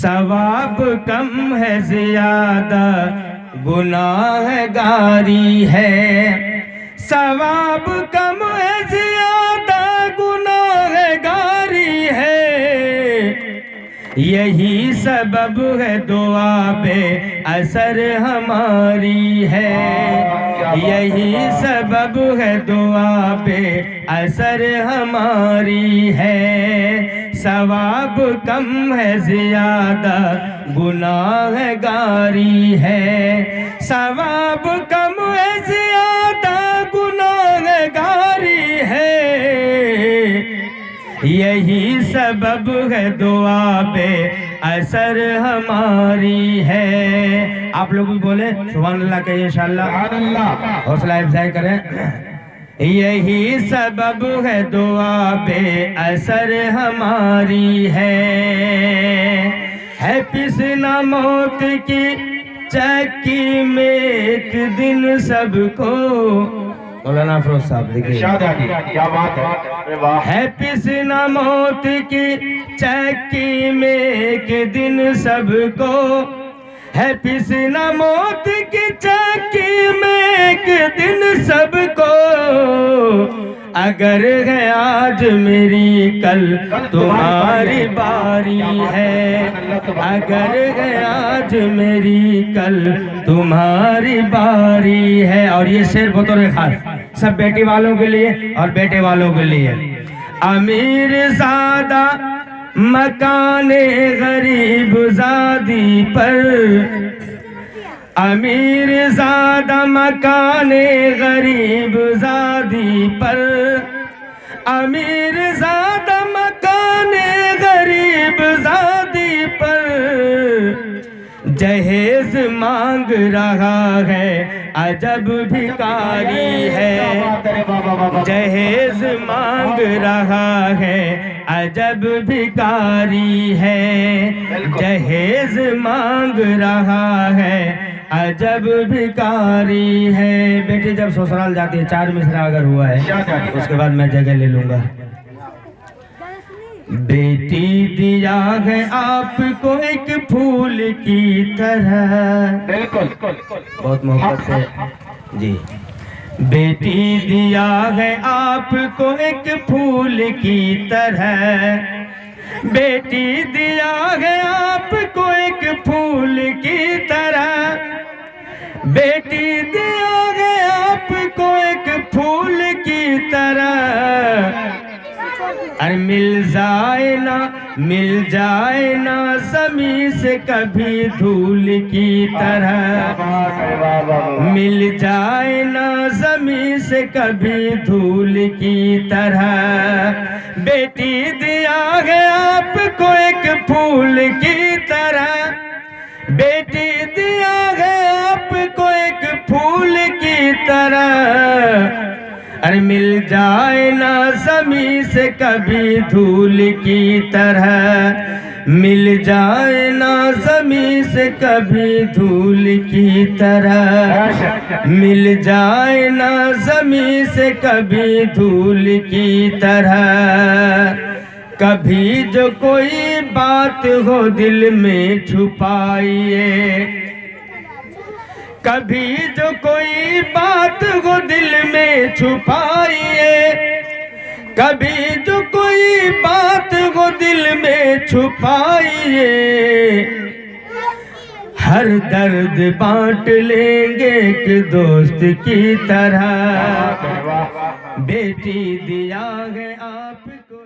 सवाब कम है ज्यादा गुनाहगारी है। सवाब कम है ज्यादा गुनाहगारी है। यही सबब है दुआ पे असर हमारी है। यही सबब है दुआ पे असर हमारी है। सवाब कम है ज्यादा गुनाहगारी है। सवाब कम है ज्यादा गुनाहगारी है। यही सबब है दुआ पे असर हमारी है। आप लोग भी बोले सुभान अल्लाह कहिए इंशाअल्लाह, हौसला अफजाई करें। यही सबब है दुआ पे असर हमारी है पिसना मौत की चक्की में एक दिन सबको। मौलाना अफरोज साहब देखिए क्या बात है। पिसना मौत की चक्की में एक दिन सबको है। पिसना मौत की चक्की में एक दिन सबको। अगर है आज मेरी कल तुम्हारी बारी है। अगर है आज मेरी कल तुम्हारी बारी है। और ये शेर बतौर खास सब बेटी वालों के लिए और बेटे वालों के लिए। अमीर ज़ादा मकाने गरीब ज़ादी पर। अमीर ज़ादा मकाने गरीब ज़ादी पर। अमीर ज़ादा मकाने गरीब ज़ादी पर। जहेज मांग रहा है अजब भिखारी है। जहेज मांग रहा है अजब भिखारी है। जहेज मांग रहा है अजब भिखारी है। बेटी जब ससुराल जाती है 4 मिसरा अगर हुआ है उसके बाद मैं जगह ले लूंगा। बेटी दिया है आपको एक फूल की तरह। बिल्कुल बहुत मोहब्बत से जी। बेटी दिया है आपको एक फूल की तरह। बेटी दिया है आपको एक फूल की तरह। बेटी दिया है आपको एक फूल की तरह। अरे मिल जाए ना ज़मीं से कभी धूल की तरह। मिल जाए ना ज़मीं से कभी धूल की तरह। बेटी दिया है आपको एक फूल की तरह। बेटी दिया है आपको एक फूल की तरह। अरे मिल जाए ना ज़मीं से कभी धूल की तरह। मिल जाए ना ज़मीं से कभी धूल की तरह। मिल जाए ना ज़मीं से कभी धूल की तरह। कभी जो कोई बात हो दिल में छुपाइए। कभी जो कोई बात हो दिल में छुपाइए। कभी जो कोई बात हो दिल में छुपाइए। हर दर्द बांट लेंगे एक दोस्त की तरह। बेटी दिया है आपको।